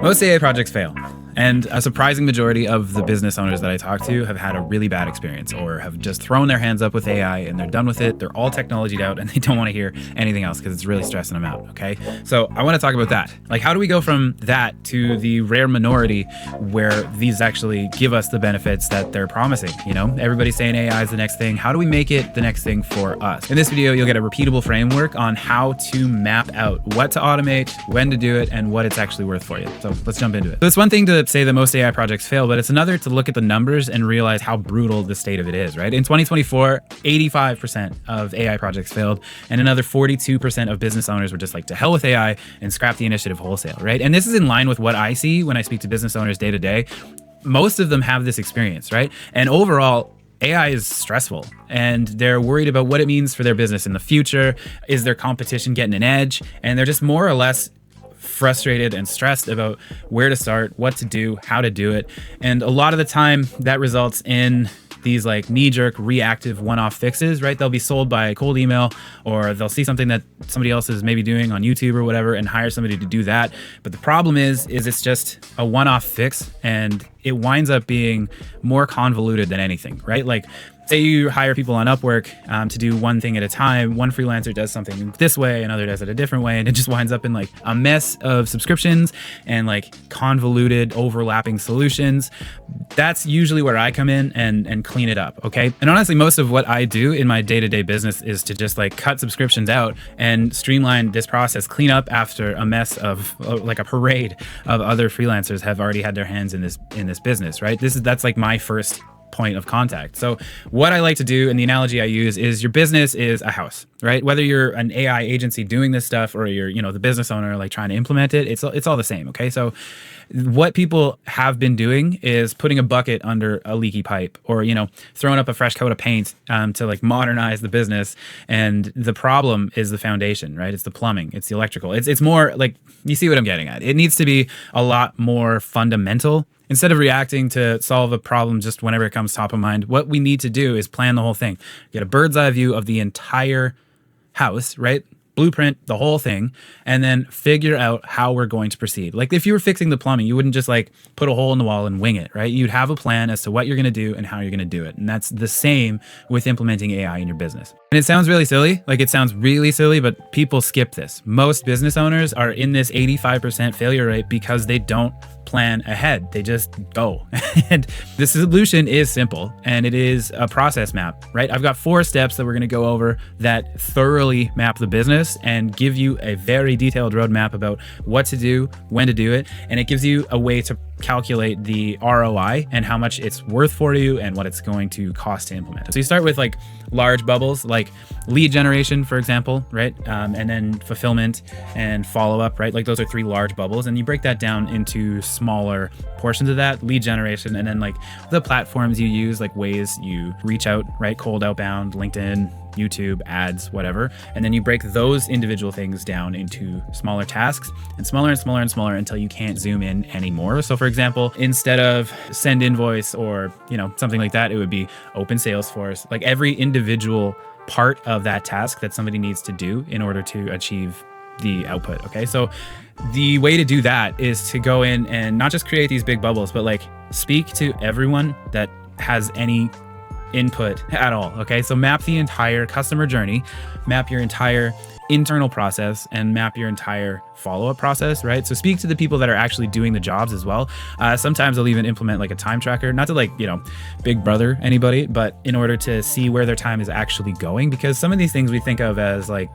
Most AI projects fail, and a surprising majority of the business owners that I talk to have had a really bad experience or have just thrown their hands up with AI and they're done with it. They're all technologied out and they don't want to hear anything else because it's really stressing them out, okay? So I want to talk about that. Like, how do we go from that to the rare minority where these actually give us the benefits that they're promising? You know, everybody's saying AI is the next thing. How do we make it the next thing for us? In this video, you'll get a repeatable framework on how to map out what to automate, when to do it, and what it's actually worth for you. So let's jump into it. So it's one thing to say that most AI projects fail, but it's another to look at the numbers and realize how brutal the state of it is, right? In 2024, 85% of AI projects failed, and another 42% of business owners were just like, to hell with AI and scrap the initiative wholesale, right? And this is in line with what I see when I speak to business owners day to day. Most of them have this experience, right? And overall, AI is stressful and they're worried about what it means for their business in the future. Is their competition getting an edge? And they're just more or less frustrated and stressed about where to start, what to do, how to do it. And a lot of the time that results in these like knee-jerk reactive one-off fixes, right? They'll be sold by cold email, or they'll see something that somebody else is maybe doing on YouTube or whatever and hire somebody to do that. But the problem is it's just a one-off fix and it winds up being more convoluted than anything, right? Like, say you hire people on Upwork to do one thing at a time. One freelancer does something this way, another does it a different way, and it just winds up in like a mess of subscriptions and like convoluted overlapping solutions. That's usually where I come in and clean it up, okay? And honestly, most of what I do in my day-to-day business is to just like cut subscriptions out and streamline this process, clean up after a mess of like a parade of other freelancers have already had their hands in this business, right? That's like my first point of contact. So what I like to do, and the analogy I use, is your business is a house, right? Whether you're an AI agency doing this stuff or you're, the business owner like trying to implement it, it's all the same, okay? So what people have been doing is putting a bucket under a leaky pipe, or throwing up a fresh coat of paint to like modernize the business. And the problem is the foundation, right? It's the plumbing, it's the electrical. It's more like, you see what I'm getting at. It needs to be a lot more fundamental. Instead of reacting to solve a problem just whenever it comes top of mind, what we need to do is plan the whole thing. Get a bird's eye view of the entire house, right? Blueprint the whole thing, and then figure out how we're going to proceed. Like if you were fixing the plumbing, you wouldn't just like put a hole in the wall and wing it, right? You'd have a plan as to what you're going to do and how you're going to do it. And that's the same with implementing AI in your business. And it sounds really silly, but people skip this. Most business owners are in this 85% failure rate because they don't plan ahead. They just go. And the solution is simple, and it is a process map, right? I've got 4 steps that we're going to go over that thoroughly map the business and give you a very detailed roadmap about what to do, when to do it. And it gives you a way to calculate the ROI and how much it's worth for you and what it's going to cost to implement. So you start with like large bubbles, like lead generation, for example, right? And then fulfillment and follow-up, right? Like those are 3 large bubbles, and you break that down into smaller portions of that. Lead generation, and then like the platforms you use, like ways you reach out, right? Cold outbound, LinkedIn, YouTube, ads, whatever. And then you break those individual things down into smaller tasks, and smaller and smaller and smaller until you can't zoom in anymore. So for example, instead of send invoice or, something like that, it would be open Salesforce. Like every individual part of that task that somebody needs to do in order to achieve the output. Okay. So the way to do that is to go in and not just create these big bubbles, but like speak to everyone that has any input at all. Okay. So map the entire customer journey, map your entire internal process, and map your entire follow-up process, right? So speak to the people that are actually doing the jobs as well. Sometimes they'll even implement like a time tracker, not to like, big brother anybody, but in order to see where their time is actually going, because some of these things we think of as like,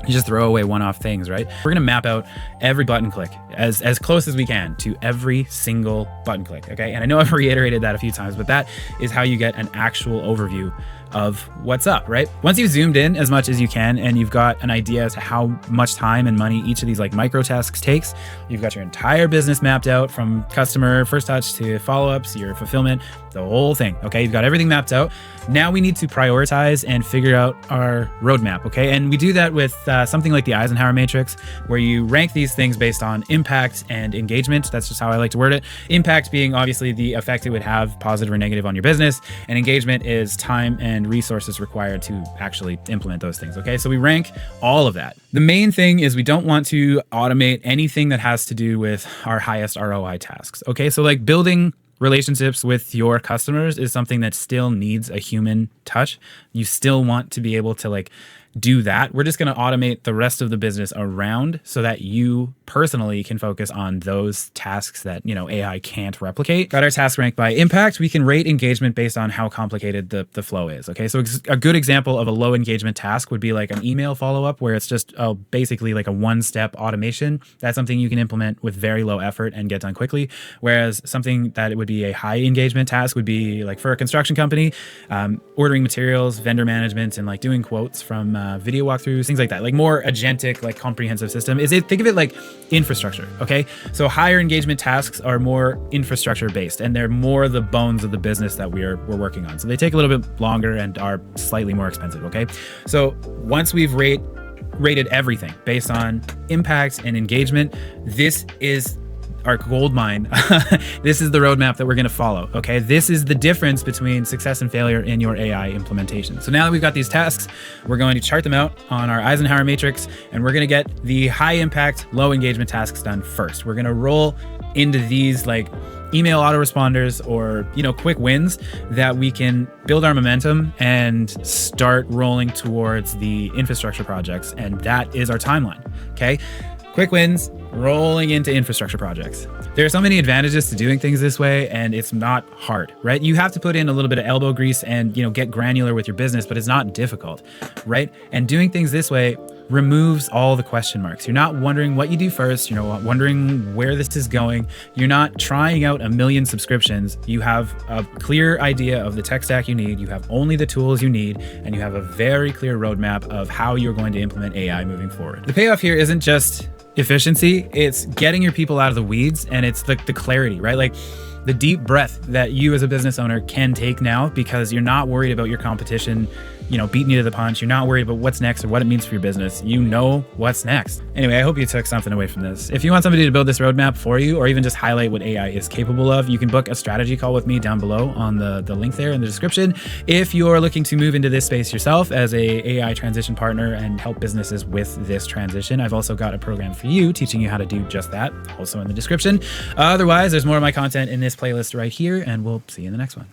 you just throw away one-off things, right? We're going to map out every button click as close as we can to every single button click, okay? And I know I've reiterated that a few times, but that is how you get an actual overview of what's up, right? Once you've zoomed in as much as you can and you've got an idea as to how much time and money each of these like micro tasks takes, you've got your entire business mapped out from customer first touch to follow-ups, your fulfillment, the whole thing, okay? You've got everything mapped out. Now we need to prioritize and figure out our roadmap, okay? And we do that with something like the Eisenhower matrix, where you rank these things based on impact and engagement. That's just how I like to word it. Impact being obviously the effect it would have, positive or negative, on your business, and engagement is time and and resources required to actually implement those things. Okay, so we rank all of that. The main thing is we don't want to automate anything that has to do with our highest ROI tasks. Okay, so like building relationships with your customers is something that still needs a human touch. You still want to be able to like do that. We're just going to automate the rest of the business around so that you personally can focus on those tasks that, you know, AI can't replicate. Got our task rank by impact. We can rate engagement based on how complicated the flow is. Okay, so a good example of a low engagement task would be like an email follow-up where it's just basically like a one-step automation. That's something you can implement with very low effort and get done quickly. Whereas something that it would be a high engagement task would be like for a construction company, ordering materials, vendor management, and like doing quotes from video walkthroughs, things like that, like more agentic, like comprehensive system. Think of it like infrastructure. Okay, so higher engagement tasks are more infrastructure based, and they're more the bones of the business that we're working on. So they take a little bit longer and are slightly more expensive. Okay, so once we've rated everything based on impact and engagement, this is our gold mine. This is the roadmap that we're going to follow. Okay, this is the difference between success and failure in your AI implementation. So now that we've got these tasks, we're going to chart them out on our Eisenhower matrix, and we're going to get the high impact, low engagement tasks done first. We're going to roll into these like email autoresponders or, you know, quick wins that we can build our momentum and start rolling towards the infrastructure projects. And that is our timeline. Okay, quick wins, rolling into infrastructure projects. There are so many advantages to doing things this way, and it's not hard, right? You have to put in a little bit of elbow grease and, you know, get granular with your business, but it's not difficult, right? And doing things this way removes all the question marks. You're not wondering what you do first. You're not wondering where this is going. You're not trying out a million subscriptions. You have a clear idea of the tech stack you need. You have only the tools you need, and you have a very clear roadmap of how you're going to implement AI moving forward. The payoff here isn't just efficiency, it's getting your people out of the weeds, and it's the clarity, right? Like the deep breath that you as a business owner can take now because you're not worried about your competition, you know, beating you to the punch. You're not worried about what's next or what it means for your business. You know what's next. Anyway, I hope you took something away from this. If you want somebody to build this roadmap for you, or even just highlight what AI is capable of, you can book a strategy call with me down below on the link there in the description. If you're looking to move into this space yourself as a AI transition partner and help businesses with this transition, I've also got a program for you teaching you how to do just that, also in the description. Otherwise, there's more of my content in this playlist right here, and we'll see you in the next one.